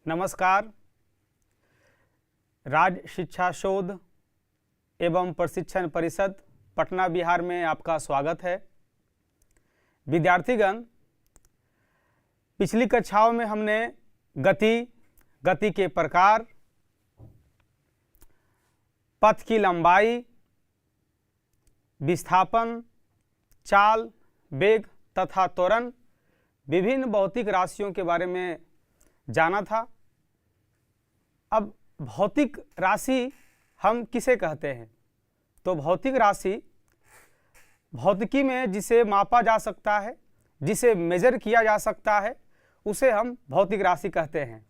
नमस्कार। राज्य शिक्षा शोध एवं प्रशिक्षण परिषद पटना बिहार में आपका स्वागत है। विद्यार्थीगण, पिछली कक्षाओं में हमने गति के प्रकार, पथ की लंबाई, विस्थापन, चाल, वेग तथा त्वरण, विभिन्न भौतिक राशियों के बारे में जाना था। अब भौतिक राशि हम किसे कहते हैं? तो भौतिक राशि भौतिकी में जिसे मापा जा सकता है, जिसे मेजर किया जा सकता है, उसे हम भौतिक राशि कहते हैं।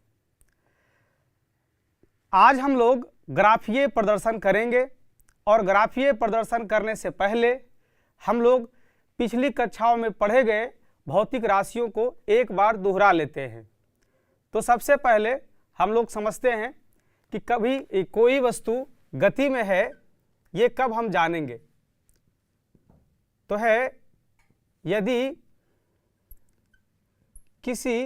आज हम लोग ग्राफीय प्रदर्शन करेंगे और ग्राफीय प्रदर्शन करने से पहले हम लोग पिछली कक्षाओं में पढ़े गए भौतिक राशियों को एक बार दोहरा लेते हैं। तो सबसे पहले हम लोग समझते हैं कि कभी कोई वस्तु गति में है, ये कब हम जानेंगे? तो है, यदि किसी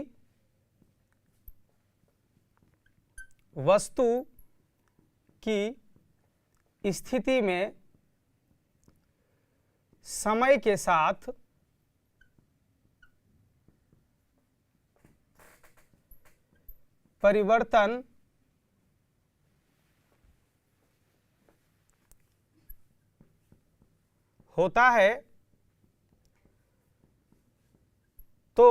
वस्तु की स्थिति में समय के साथ परिवर्तन होता है तो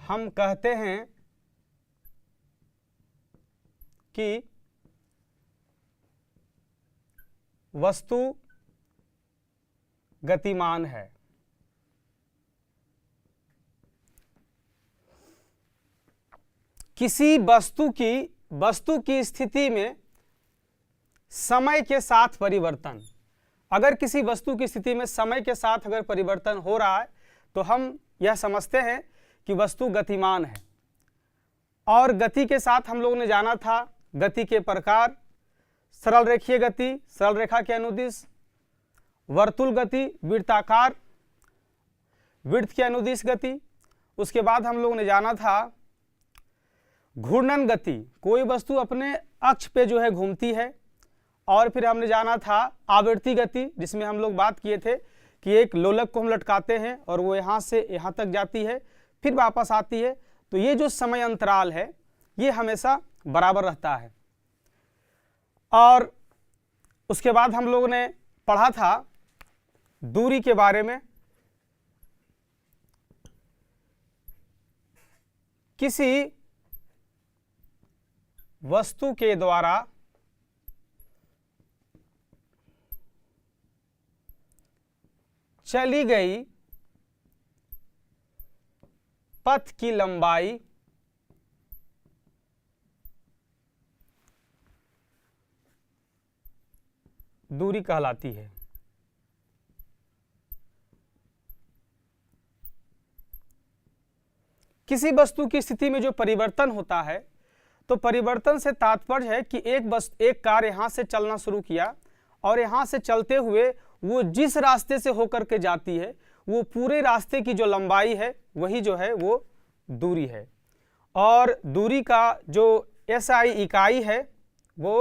हम कहते हैं कि वस्तु गतिमान है। किसी वस्तु की स्थिति में समय के साथ परिवर्तन, अगर किसी वस्तु की स्थिति में समय के साथ अगर परिवर्तन हो रहा है तो हम यह समझते हैं कि वस्तु गतिमान है। और गति के साथ हम लोगों ने जाना था गति के प्रकार: सरल रेखीय गति, सरल रेखा के अनुदिश, वर्तुल गति, वृत्ताकार, वृत्त के अनुदिश गति। उसके बाद हम लोगों ने जाना था घूर्णन गति, कोई वस्तु अपने अक्ष पे जो है घूमती है। और फिर हमने जाना था आवर्ती गति, जिसमें हम लोग बात किए थे कि एक लोलक को हम लटकाते हैं और वो यहाँ से यहाँ तक जाती है, फिर वापस आती है। तो ये जो समय अंतराल है ये हमेशा बराबर रहता है। और उसके बाद हम लोगों ने पढ़ा था दूरी के बारे में। किसी वस्तु के द्वारा चली गई पथ की लंबाई दूरी कहलाती है। किसी वस्तु की स्थिति में जो परिवर्तन होता है, तो परिवर्तन से तात्पर्य है कि एक कार यहां से चलना शुरू किया और यहां से चलते हुए वो जिस रास्ते से होकर के जाती है, वो पूरे रास्ते की जो लंबाई है वही जो है वो दूरी है। और दूरी का जो SI इकाई है वो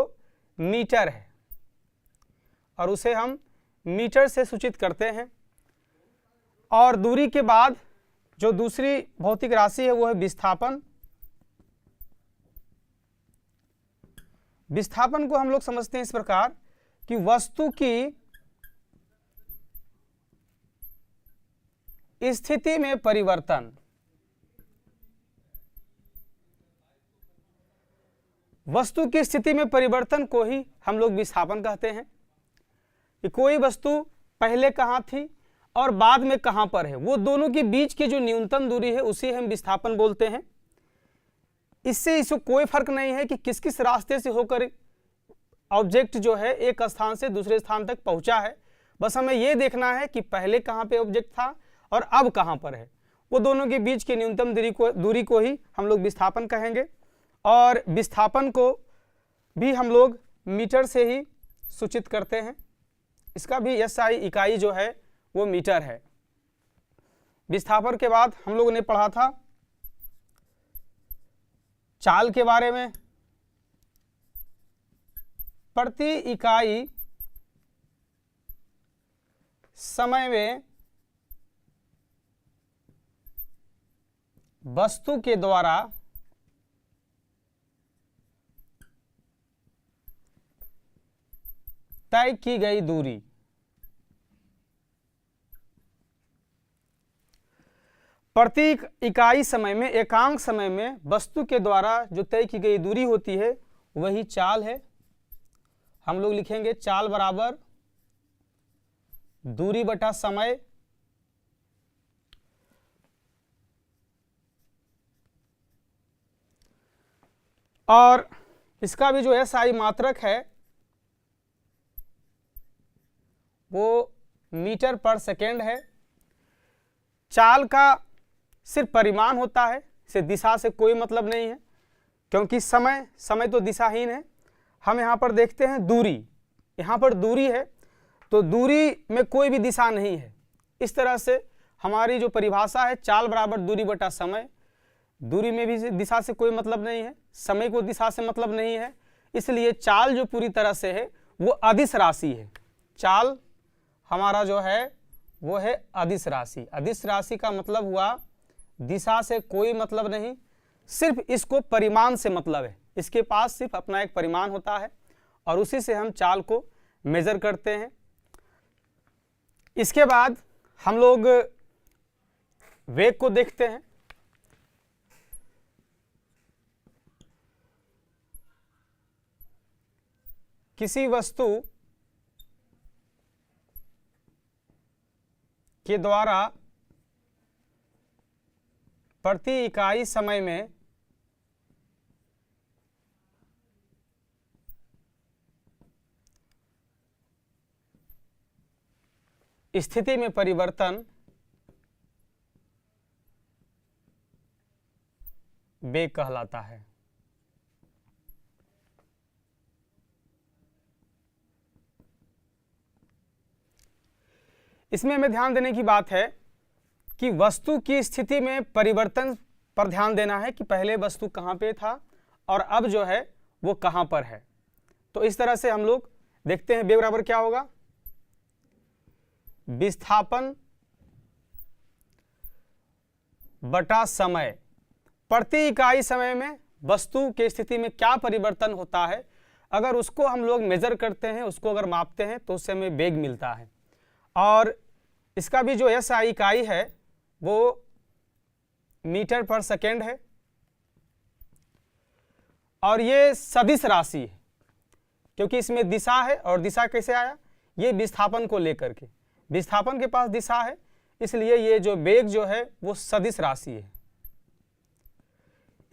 मीटर है और उसे हम मीटर से सूचित करते हैं। और दूरी के बाद जो दूसरी भौतिक राशि है वो है विस्थापन। विस्थापन को हम लोग समझते हैं इस प्रकार कि वस्तु की स्थिति में परिवर्तन, वस्तु की स्थिति में परिवर्तन को ही हम लोग विस्थापन कहते हैं। कि कोई वस्तु पहले कहाँ थी और बाद में कहाँ पर है, वो दोनों के बीच की जो न्यूनतम दूरी है उसे हम विस्थापन बोलते हैं। इससे कोई फर्क नहीं है कि किस किस रास्ते से होकर ऑब्जेक्ट जो है एक स्थान से दूसरे स्थान तक पहुंचा है। बस हमें ये देखना है कि पहले कहाँ पे ऑब्जेक्ट था और अब कहाँ पर है। वो दोनों के बीच की न्यूनतम दूरी को ही हम लोग विस्थापन कहेंगे। और विस्थापन को भी हम लोग मीटर से ही सूचित करते हैं। इसका भी SI इकाई जो है वो मीटर है। विस्थापन के बाद हम लोगों ने पढ़ा था चाल के बारे में, प्रति इकाई समय में वस्तु के द्वारा तय की गई दूरी। प्रति इकाई समय में, एकांक समय में वस्तु के द्वारा जो तय की गई दूरी होती है वही चाल है। हम लोग लिखेंगे चाल बराबर दूरी बटा समय। और इसका भी जो है SI मात्रक है वो मीटर पर सेकेंड है। चाल का सिर्फ परिमाण होता है, इसे दिशा से कोई मतलब नहीं है, क्योंकि समय तो दिशाहीन है। हम यहाँ पर देखते हैं दूरी, यहाँ पर दूरी है तो दूरी में कोई भी दिशा नहीं है। इस तरह से हमारी जो परिभाषा है चाल बराबर दूरी बटा समय, दूरी में भी दिशा से कोई मतलब नहीं है, समय को दिशा से मतलब नहीं है, इसलिए चाल जो पूरी तरह से है वो अदिश राशि है। चाल हमारा जो है वो है अदिश राशि। अदिश राशि का मतलब हुआ दिशा से कोई मतलब नहीं, सिर्फ इसको परिमाण से मतलब है। इसके पास सिर्फ अपना एक परिमाण होता है और उसी से हम चाल को मेजर करते हैं। इसके बाद हम लोग वेग को देखते हैं। किसी वस्तु के द्वारा प्रति इकाई समय में स्थिति में परिवर्तन वेग कहलाता है। इसमें हमें ध्यान देने की बात है कि वस्तु की स्थिति में परिवर्तन पर ध्यान देना है कि पहले वस्तु कहाँ पे था और अब जो है वो कहाँ पर है। तो इस तरह से हम लोग देखते हैं वेग बराबर क्या होगा, विस्थापन बटा समय। प्रति इकाई समय में वस्तु के स्थिति में क्या परिवर्तन होता है, अगर उसको हम लोग मेजर करते हैं, उसको अगर मापते हैं तो उससे हमें वेग मिलता है। और इसका भी जो SI इकाई है वो मीटर पर सेकेंड है। और ये सदिश राशि है क्योंकि इसमें दिशा है, और दिशा कैसे आया, ये विस्थापन को लेकर के, विस्थापन के पास दिशा है, इसलिए ये जो वेग जो है वो सदिश राशि है।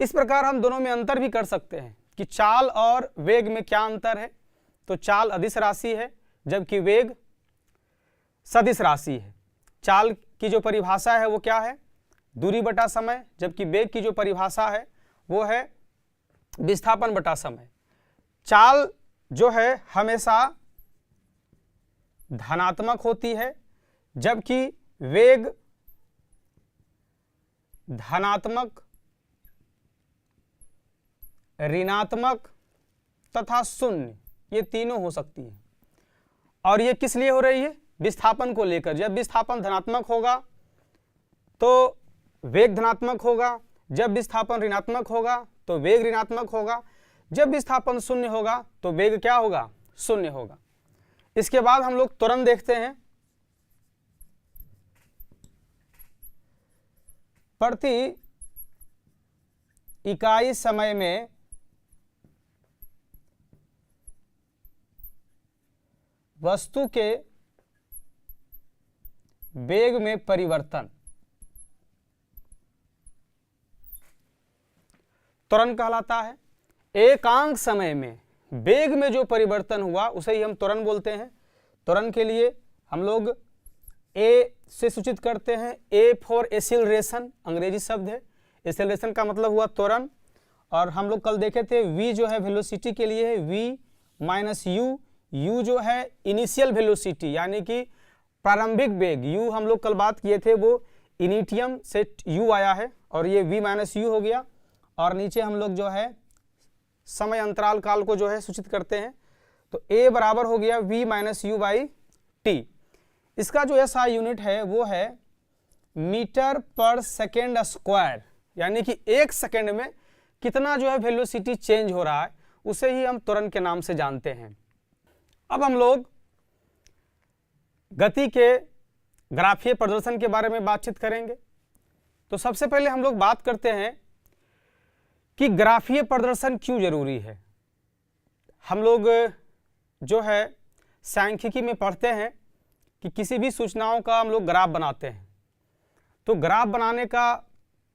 इस प्रकार हम दोनों में अंतर भी कर सकते हैं कि चाल और वेग में क्या अंतर है। तो चाल अदिश राशि है जबकि वेग सदिश राशि है। चाल की जो परिभाषा है वो क्या है, दूरी बटा समय, जबकि वेग की जो परिभाषा है वो है विस्थापन बटा समय। चाल जो है हमेशा धनात्मक होती है जबकि वेग धनात्मक, ऋणात्मक तथा शून्य, ये तीनों हो सकती है। और ये किस लिए हो रही है, विस्थापन को लेकर। जब विस्थापन धनात्मक होगा तो वेग धनात्मक होगा, जब विस्थापन ऋणात्मक होगा तो वेग ऋणात्मक होगा, जब विस्थापन शून्य होगा तो वेग क्या होगा, शून्य होगा। इसके बाद हम लोग त्वरण देखते हैं। प्रति इकाई समय में वस्तु के वेग में परिवर्तन त्वरण कहलाता है। एकांक समय में वेग में जो परिवर्तन हुआ उसे ही हम त्वरण बोलते हैं। त्वरण के लिए हम लोग ए से सूचित करते हैं, ए फॉर एसिलरेशन अंग्रेजी शब्द है। एसिलरेशन का मतलब हुआ त्वरण। और हम लोग कल देखे थे v जो है वेलोसिटी के लिए है v माइनस यू, u जो है इनिशियल वेलोसिटी यानी कि प्रारंभिक वेग। u हम लोग कल बात किए थे वो इनिटियम से u आया है और ये v माइनस यू हो गया। और नीचे हम लोग जो है समय अंतराल काल को जो है सूचित करते हैं। तो a बराबर हो गया v minus you by T. इसका जो SI यूनिट है वो है मीटर पर सेकेंड स्क्वायर, यानी कि एक सेकेंड में कितना जो है वेलोसिटी चेंज हो रहा है उसे ही हम त्वरण के नाम से जानते हैं। अब हम लोग गति के ग्राफीय प्रदर्शन के बारे में बातचीत करेंगे। तो सबसे पहले हम लोग बात करते हैं कि ग्राफीय प्रदर्शन क्यों जरूरी है। हम लोग जो है सांख्यिकी में पढ़ते हैं कि किसी भी सूचनाओं का हम लोग ग्राफ बनाते हैं। तो ग्राफ बनाने का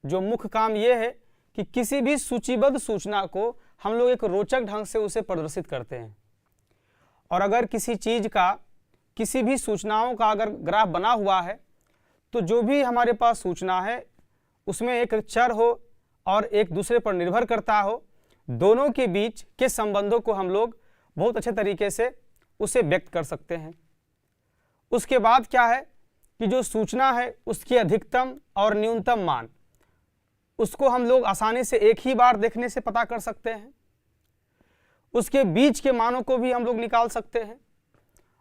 जो मुख्य काम ये है कि किसी भी सूचीबद्ध सूचना को हम लोग एक रोचक ढंग से उसे प्रदर्शित करते हैं। और अगर किसी चीज का, किसी भी सूचनाओं का अगर ग्राफ बना हुआ है तो जो भी हमारे पास सूचना है उसमें एक चर हो और एक दूसरे पर निर्भर करता हो, दोनों के बीच के संबंधों को हम लोग बहुत अच्छे तरीके से उसे व्यक्त कर सकते हैं। उसके बाद क्या है कि जो सूचना है उसकी अधिकतम और न्यूनतम मान, उसको हम लोग आसानी से एक ही बार देखने से पता कर सकते हैं। उसके बीच के मानों को भी हम लोग निकाल सकते हैं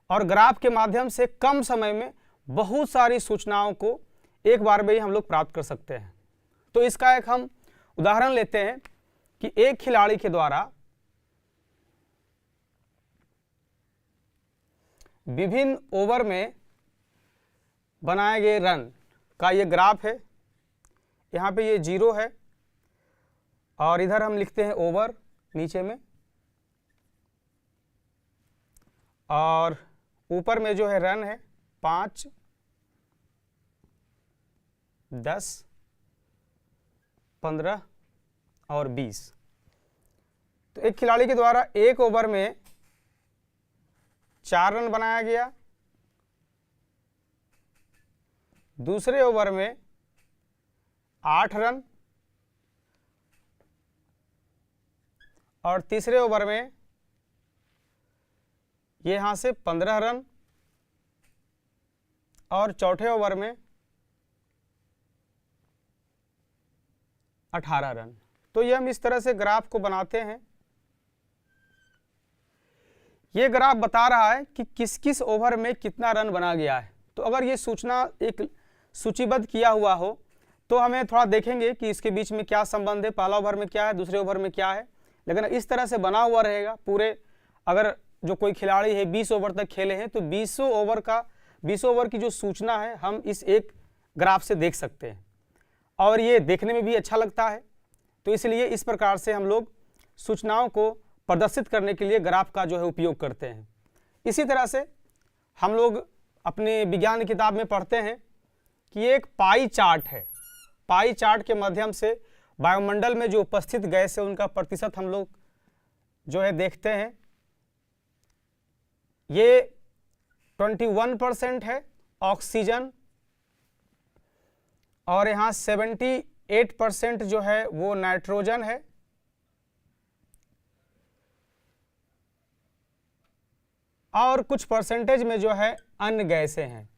और ग्राफ के माध्यम से कम समय में बहुत सारी सूचनाओं को एक बार में ही हम लोग प्राप्त कर सकते हैं। तो इसका एक हम उदाहरण लेते हैं कि एक खिलाड़ी के द्वारा विभिन्न ओवर में बनाए गए रन का ये ग्राफ है। यहाँ पे ये 0 है और इधर हम लिखते हैं ओवर नीचे में, और ऊपर में जो है रन है 5, 10, 15 और 20। तो एक खिलाड़ी के द्वारा एक ओवर में 4 रन बनाया गया, दूसरे ओवर में 8 रन और तीसरे ओवर में ये यहां से 15 रन और चौथे ओवर में 18 रन। तो ये हम इस तरह से ग्राफ को बनाते हैं। ये ग्राफ बता रहा है कि किस किस ओवर में कितना रन बना गया है। तो अगर ये सूचना एक सूचीबद्ध किया हुआ हो तो हमें थोड़ा देखेंगे कि इसके बीच में क्या संबंध है, पहला ओवर में क्या है, दूसरे ओवर में क्या है। लेकिन इस तरह से बना हुआ रहेगा पूरे, अगर जो कोई खिलाड़ी है 20 ओवर तक खेले हैं तो 20 ओवर की जो सूचना है हम इस एक ग्राफ से देख सकते हैं और ये देखने में भी अच्छा लगता है। तो इसलिए इस प्रकार से हम लोग सूचनाओं को प्रदर्शित करने के लिए ग्राफ का जो है उपयोग करते हैं। इसी तरह से हम लोग अपने विज्ञान किताब में पढ़ते हैं कि एक पाई चार्ट है। पाई चार्ट के माध्यम से वायुमंडल में जो उपस्थित गैस है उनका प्रतिशत हम लोग जो है देखते हैं। ये 21% है ऑक्सीजन और यहाँ 78% जो है वो नाइट्रोजन है और कुछ परसेंटेज में जो है अन्य गैसें हैं।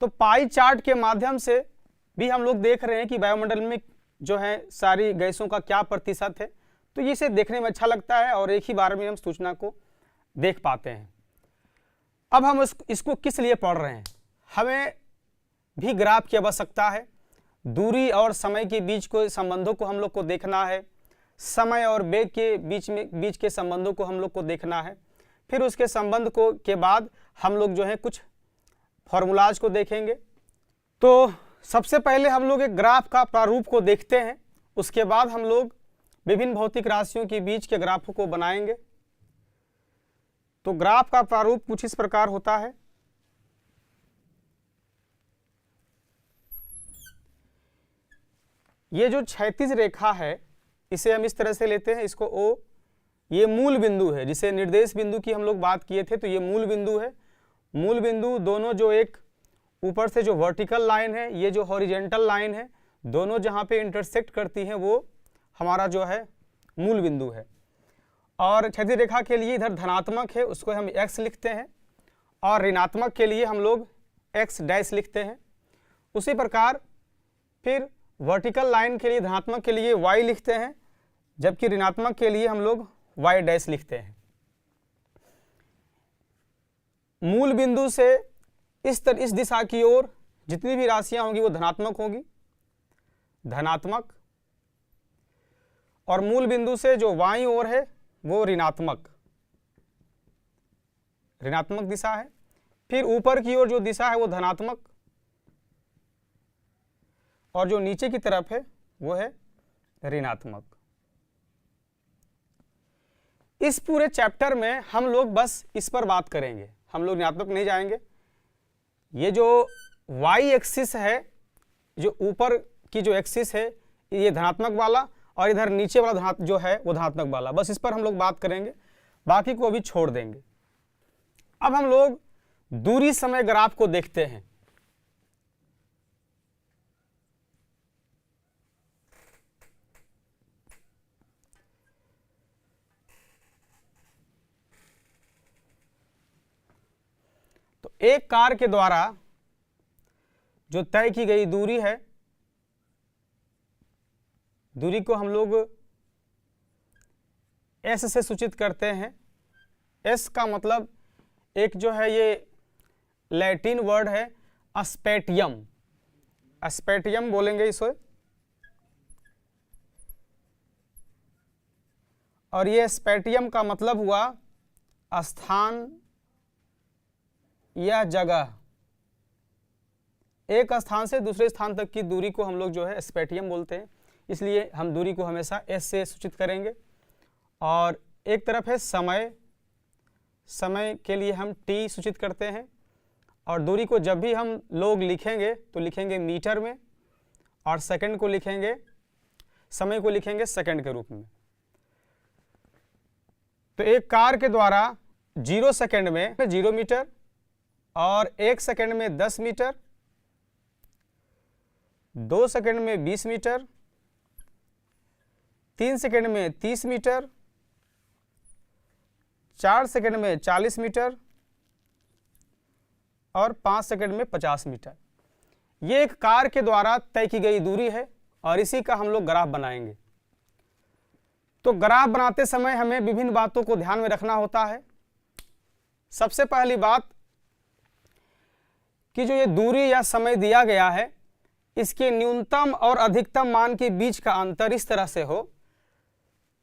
तो पाई चार्ट के माध्यम से भी हम लोग देख रहे हैं कि वायुमंडल में जो है सारी गैसों का क्या प्रतिशत है। तो ये इसे देखने में अच्छा लगता है और एक ही बार में हम सूचना को देख पाते हैं। अब हम इसको किस लिए पढ़ रहे हैं? हमें भी ग्राफ की आवश्यकता है। दूरी और समय के बीच को संबंधों को हम लोग को देखना है, समय और वेग के बीच के संबंधों को हम लोग को देखना है। फिर उसके संबंध को के बाद हम लोग जो है कुछ फॉर्मूलाज को देखेंगे। तो सबसे पहले हम लोग एक ग्राफ का प्रारूप को देखते हैं, उसके बाद हम लोग विभिन्न भौतिक राशियों के बीच के ग्राफों को बनाएंगे। तो ग्राफ का प्रारूप कुछ इस प्रकार होता है। ये जो क्षैतिज रेखा है इसे हम इस तरह से लेते हैं, इसको O, ये मूल बिंदु है जिसे निर्देश बिंदु की हम लोग बात किए थे। तो ये मूल बिंदु है। मूल बिंदु दोनों जो एक ऊपर से जो वर्टिकल लाइन है, ये जो हॉरिजेंटल लाइन है, दोनों जहाँ पे इंटरसेक्ट करती हैं वो हमारा जो है मूल बिंदु है। और क्षैतिज रेखा के लिए इधर धनात्मक है, उसको हम x लिखते हैं, और ऋणात्मक के लिए हम लोग x डैश लिखते हैं। उसी प्रकार फिर वर्टिकल लाइन के लिए धनात्मक के लिए y लिखते हैं, जबकि ऋणात्मक के लिए हम लोग y डैश लिखते हैं। मूल बिंदु से इस दिशा की ओर जितनी भी राशियां होंगी वो धनात्मक होगी, धनात्मक, और मूल बिंदु से जो बाईं ओर है वो ऋणात्मक, ऋणात्मक दिशा है। फिर ऊपर की ओर जो दिशा है वो धनात्मक, और जो नीचे की तरफ है वो है ऋणात्मक। इस पूरे चैप्टर में हम लोग बस इस पर बात करेंगे, हम लोग ऋणात्मक नहीं जाएंगे। ये जो y एक्सिस है, जो ऊपर की जो एक्सिस है ये धनात्मक वाला, और इधर नीचे वाला जो है वो धनात्मक वाला, बस इस पर हम लोग बात करेंगे, बाकी को अभी छोड़ देंगे। अब हम लोग दूरी समय ग्राफ को देखते हैं। तो एक कार के द्वारा जो तय की गई दूरी है, दूरी को हम लोग S से सूचित करते हैं। S का मतलब एक जो है ये लैटिन वर्ड है अस्पेटियम, अस्पेटियम बोलेंगे इसे, और ये स्पेटियम का मतलब हुआ स्थान या जगह। एक स्थान से दूसरे स्थान तक की दूरी को हम लोग जो है स्पेटियम बोलते हैं, इसलिए हम दूरी को हमेशा S से सूचित करेंगे। और एक तरफ है समय, समय के लिए हम T सूचित करते हैं, और दूरी को जब भी हम लोग लिखेंगे तो लिखेंगे मीटर में, और सेकंड को लिखेंगे, समय को लिखेंगे सेकंड के रूप में। तो एक कार के द्वारा 0 सेकंड में 0 मीटर, और 1 सेकंड में 10 मीटर, 2 सेकंड में 20 मीटर, 3 सेकंड में 30 मीटर, 4 सेकंड में 40 मीटर, और 5 सेकंड में 50 मीटर। ये एक कार के द्वारा तय की गई दूरी है, और इसी का हम लोग ग्राफ बनाएंगे। तो ग्राफ बनाते समय हमें विभिन्न बातों को ध्यान में रखना होता है। सबसे पहली बात कि जो ये दूरी या समय दिया गया है, इसके न्यूनतम और अधिकतम मान के बीच का अंतर इस तरह से हो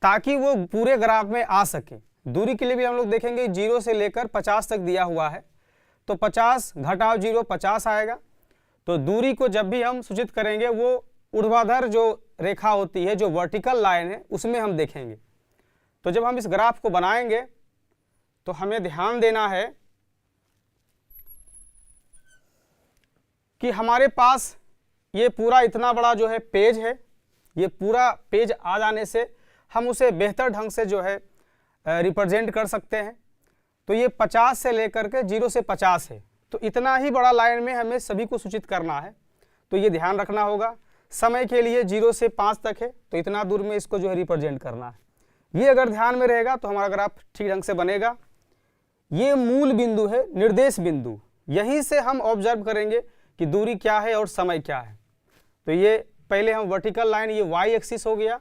ताकि वो पूरे ग्राफ में आ सके। दूरी के लिए भी हम लोग देखेंगे 0 से लेकर 50 तक दिया हुआ है, तो 50 घटाव 0 50 आएगा। तो दूरी को जब भी हम सूचित करेंगे वो ऊर्ध्वाधर जो रेखा होती है, जो वर्टिकल लाइन है, उसमें हम देखेंगे। तो जब हम इस ग्राफ को बनाएंगे तो हमें ध्यान देना है कि हमारे पास ये पूरा इतना बड़ा जो है पेज है, ये पूरा पेज आ जाने से हम उसे बेहतर ढंग से जो है रिप्रेजेंट कर सकते हैं। तो ये 50 से लेकर के 0 से 50 है, तो इतना ही बड़ा लाइन में हमें सभी को सूचित करना है, तो ये ध्यान रखना होगा। समय के लिए 0 से 5 तक है, तो इतना दूर में इसको जो है रिप्रेजेंट करना है। ये अगर ध्यान में रहेगा तो हमारा ग्राफ ठीक ढंग से बनेगा। ये मूल बिंदु है, निर्देश बिंदु, यहीं से हम ऑब्जर्व करेंगे कि दूरी क्या है और समय क्या है। तो ये पहले हम वर्टिकल लाइन, ये y एक्सिस हो गया,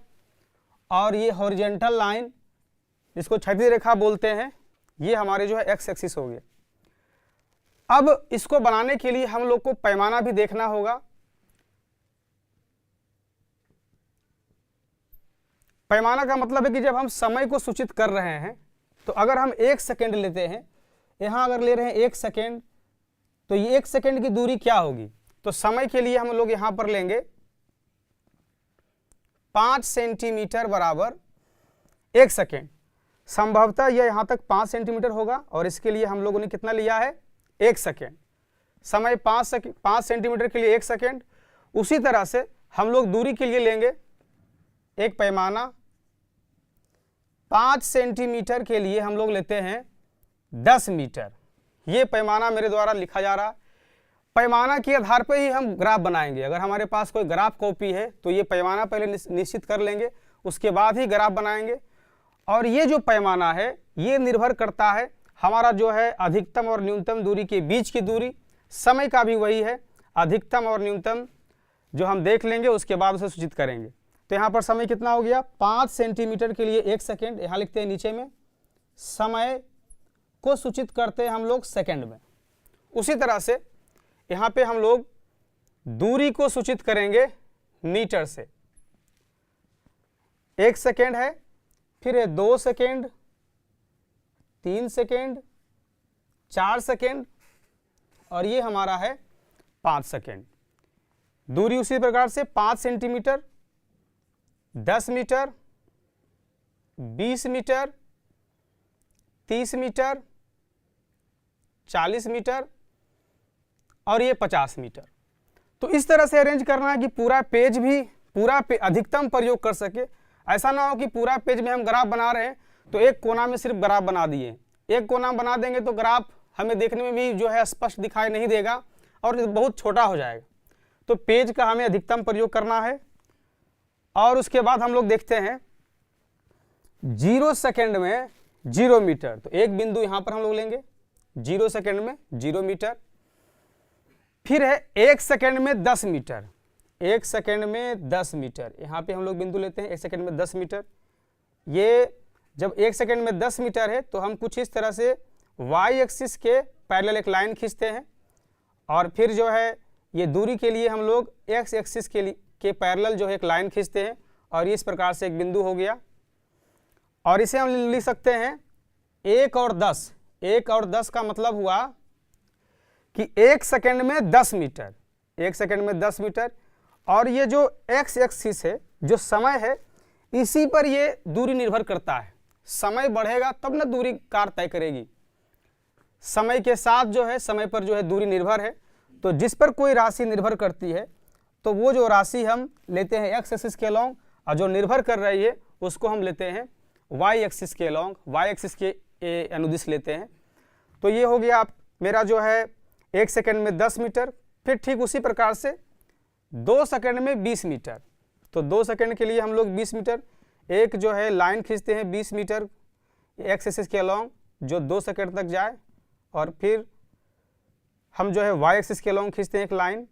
और ये हॉरिजॉन्टल लाइन जिसको क्षैतिज रेखा बोलते हैं, ये हमारे जो है x एक्सिस हो गया। अब इसको बनाने के लिए हम लोग को पैमाना भी देखना होगा। पैमाना का मतलब है कि जब हम समय को सूचित कर रहे हैं, तो अगर हम 1 सेकेंड लेते हैं, यहाँ अगर ले रहे हैं 1 सेकेंड, तो ये 1 सेकेंड की दूरी क्या होगी? तो समय के लिए हम लोग यहाँ पर लेंगे 5 सेंटीमीटर बराबर 1 सेकेंड। संभवतः यह यहाँ तक 5 सेंटीमीटर होगा, और इसके लिए हम लोगों ने कितना लिया है? 1 सेकेंड। समय 5 सेंटीमीटर के लिए 1 सेकेंड। उसी तरह से हम लोग दूरी के लिए लेंगे एक पैमाना, 5 सेंटीमीटर के लिए हम लोग लेते हैं 10 मीटर। ये पैमाना मेरे द्वारा लिखा जा रहा है। पैमाना के आधार पर ही हम ग्राफ बनाएंगे। अगर हमारे पास कोई ग्राफ कॉपी है तो ये पैमाना पहले निश्चित कर लेंगे, उसके बाद ही ग्राफ बनाएंगे। और ये जो पैमाना है ये निर्भर करता है हमारा जो है अधिकतम और न्यूनतम दूरी के बीच की दूरी। समय का भी वही है, अधिकतम और न्यूनतम जो हम देख लेंगे उसके बाद उसे सूचित करेंगे। तो यहाँ पर समय कितना हो गया, 5 सेंटीमीटर के लिए 1 सेकेंड, यहाँ लिखते हैं नीचे में समय को सूचित करते हैं हम लोग सेकेंड में। उसी तरह से यहाँ पे हम लोग दूरी को सूचित करेंगे मीटर से। 1 सेकेंड है, फिर है 2 सेकेंड, 3 सेकेंड, 4 सेकेंड और ये हमारा है 5 सेकेंड। दूरी उसी प्रकार से 5 centimetre, 10 metre, 20 metre, 30 metre, 40 metre और ये 50 मीटर। तो इस तरह से अरेंज करना है कि पूरा पेज भी अधिकतम प्रयोग कर सके। ऐसा ना हो कि पूरा पेज में हम ग्राफ बना रहे हैं तो एक कोना में सिर्फ ग्राफ बना दिए, एक कोना बना देंगे तो ग्राफ हमें देखने में भी जो है स्पष्ट दिखाई नहीं देगा और बहुत छोटा हो जाएगा। तो पेज का हमें अधिकतम प्रयोग करना है। और उसके बाद हम लोग देखते हैं 0 सेकेंड में 0 मीटर, तो एक बिंदु यहाँ पर हम लोग लेंगे 0 सेकेंड में 0 मीटर। फिर है 1 सेकेंड में 10 मीटर, 1 सेकेंड में 10 मीटर, यहाँ पे हम लोग बिंदु लेते हैं 1 सेकेंड में 10 मीटर। ये जब 1 सेकेंड में 10 मीटर है तो हम कुछ इस तरह से वाई एक्सिस के पैरेलल एक लाइन खींचते हैं और फिर जो है ये दूरी के लिए हम लोग एक्स एक्सिस के पैरेलल जो है एक लाइन खींचते हैं और इस प्रकार से एक बिंदु हो गया। और इसे हम लिख सकते हैं 1 और 10। 1 और 10 का मतलब हुआ कि 1 सेकेंड में 10 मीटर, 1 सेकेंड में 10 मीटर। और ये जो एक्स एक्सिस है, जो समय है, इसी पर ये दूरी निर्भर करता है। समय बढ़ेगा तब ना दूरी कार तय करेगी। समय के साथ जो है समय पर जो है दूरी निर्भर है। तो जिस पर कोई राशि निर्भर करती है तो वो जो राशि हम लेते हैं एक्स एक्सिस के अलॉन्ग, और जो निर्भर कर रही है उसको हम लेते हैं वाई एक्सिस के अलॉन्ग, वाई एक्सिस के अनुदिश लेते हैं। तो ये हो गया आप मेरा जो है 1 सेकेंड में 10 मीटर। फिर ठीक उसी प्रकार से 2 सेकेंड में 20 मीटर, तो 2 सेकेंड के लिए हम लोग 20 मीटर एक जो है लाइन खींचते हैं 20 मीटर एक्स एक्सिस के अलॉन्ग जो 2 सेकेंड तक जाए, और फिर हम जो है वाई एक्सिस के अलॉन्ग खींचते हैं एक लाइन।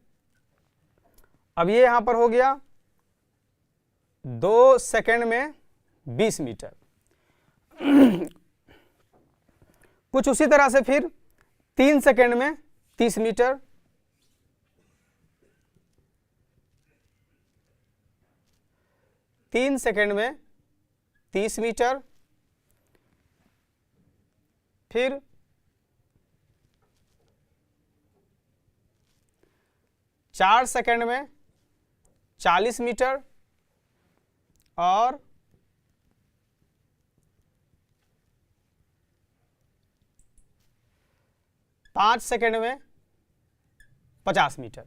अब ये यहाँ पर हो गया 2 सेकेंड में 20 मीटर। कुछ उसी तरह से फिर 3 सेकेंड में 30 मीटर, 3 सेकेंड में 30 मीटर, फिर 4 सेकेंड में 40 मीटर और 5 सेकेंड में 50 मीटर।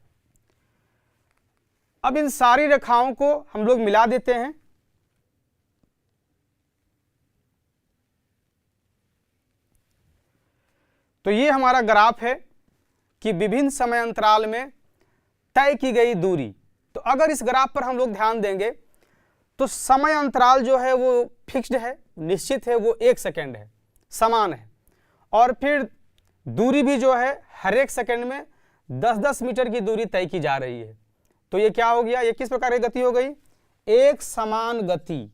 अब इन सारी रेखाओं को हम लोग मिला देते हैं। तो ये हमारा ग्राफ है कि विभिन्न समय अंतराल में तय की गई दूरी। तो अगर इस ग्राफ पर हम लोग ध्यान देंगे तो समय अंतराल जो है वो फिक्स्ड है, निश्चित है, वो 1 सेकेंड है, समान है। और फिर दूरी भी जो है हर एक सेकेंड में 10-10 मीटर की दूरी तय की जा रही है। तो ये क्या हो गया, ये किस प्रकार की गति हो गई, एक समान गति।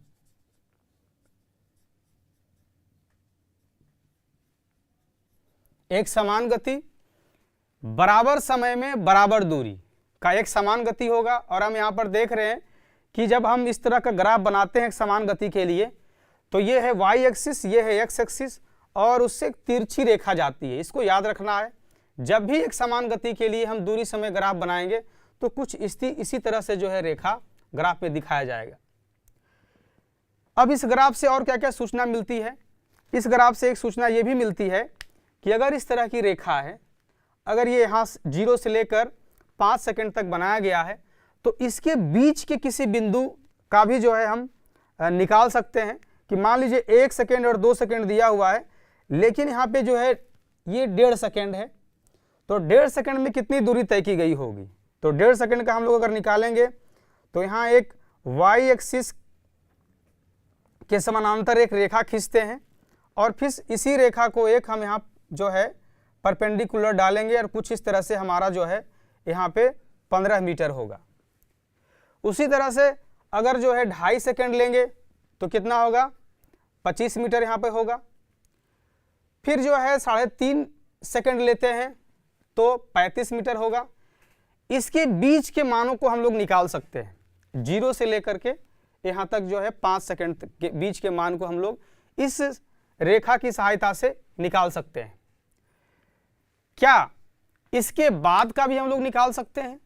एक समान गति, बराबर समय में बराबर दूरी का एक समान गति होगा। और हम यहाँ पर देख रहे हैं कि जब हम इस तरह का ग्राफ बनाते हैं एक समान गति के लिए, तो ये है वाई एक्सिस, ये है एक्स एक्सिस, और उससे तिरछी रेखा जाती है। इसको याद रखना है, जब भी एक समान गति के लिए हम दूरी समय ग्राफ बनाएंगे तो कुछ इसी तरह से जो है रेखा ग्राफ में दिखाया जाएगा। अब इस ग्राफ से और क्या क्या सूचना मिलती है, इस ग्राफ से एक सूचना ये भी मिलती है कि अगर इस तरह की रेखा है, अगर ये यहाँ 0 से लेकर 5 सेकंड तक बनाया गया है, तो इसके बीच के किसी बिंदु का भी जो है हम निकाल सकते हैं कि मान लीजिए 1 सेकंड और 2 सेकंड दिया हुआ है, लेकिन यहाँ पे जो है ये 1.5 सेकंड है। तो 1.5 सेकंड में कितनी दूरी तय की गई होगी, तो 1.5 सेकंड का हम लोग अगर निकालेंगे तो यहाँ एक वाई एक्सिस के समानांतर एक रेखा खींचते हैं, और फिर इसी रेखा को एक हम यहाँ जो है परपेंडिकुलर डालेंगे, और कुछ इस तरह से हमारा जो है यहाँ पे 15 मीटर होगा। उसी तरह से अगर जो है 2.5 सेकंड लेंगे तो कितना होगा, 25 मीटर यहाँ पे होगा। फिर जो है 3.5 सेकंड लेते हैं तो 35 मीटर होगा। इसके बीच के मानों को हम लोग निकाल सकते हैं, 0 से लेकर के यहाँ तक जो है 5 सेकंड के बीच के मान को हम लोग इस रेखा की सहायता से निकाल सकते हैं। क्या इसके बाद का भी हम लोग निकाल सकते हैं?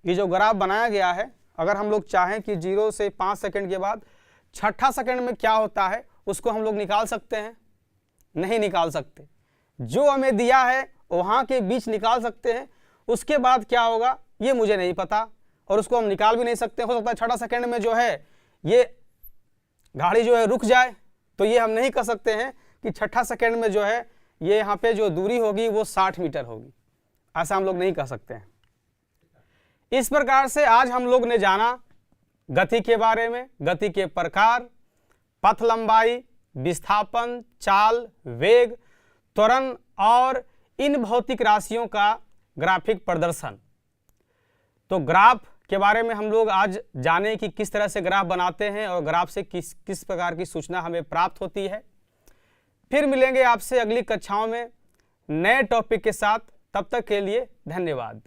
ये जो ग्राफ बनाया गया है, अगर हम लोग चाहें कि 0 से 5 सेकंड के बाद छठा सेकंड में क्या होता है उसको हम लोग निकाल सकते हैं? नहीं निकाल सकते। जो हमें दिया है वहाँ के बीच निकाल सकते हैं, उसके बाद क्या होगा ये मुझे नहीं पता और उसको हम निकाल भी नहीं सकते। हो सकता है छठा सेकंड में जो है ये गाड़ी जो है रुक जाए, तो ये हम नहीं कह सकते हैं कि छठा सेकंड में जो है ये यहाँ पे जो दूरी होगी वो 60 मीटर होगी, ऐसा हम लोग नहीं कह सकते हैं। इस प्रकार से आज हम लोग ने जाना गति के बारे में, गति के प्रकार, पथ लंबाई, विस्थापन, चाल, वेग, त्वरण और इन भौतिक राशियों का ग्राफिक प्रदर्शन। तो ग्राफ के बारे में हम लोग आज जाने कि किस तरह से ग्राफ बनाते हैं और ग्राफ से किस प्रकार की सूचना हमें प्राप्त होती है। फिर मिलेंगे आपसे अगली कक्षाओं में नए टॉपिक के साथ। तब तक के लिए धन्यवाद।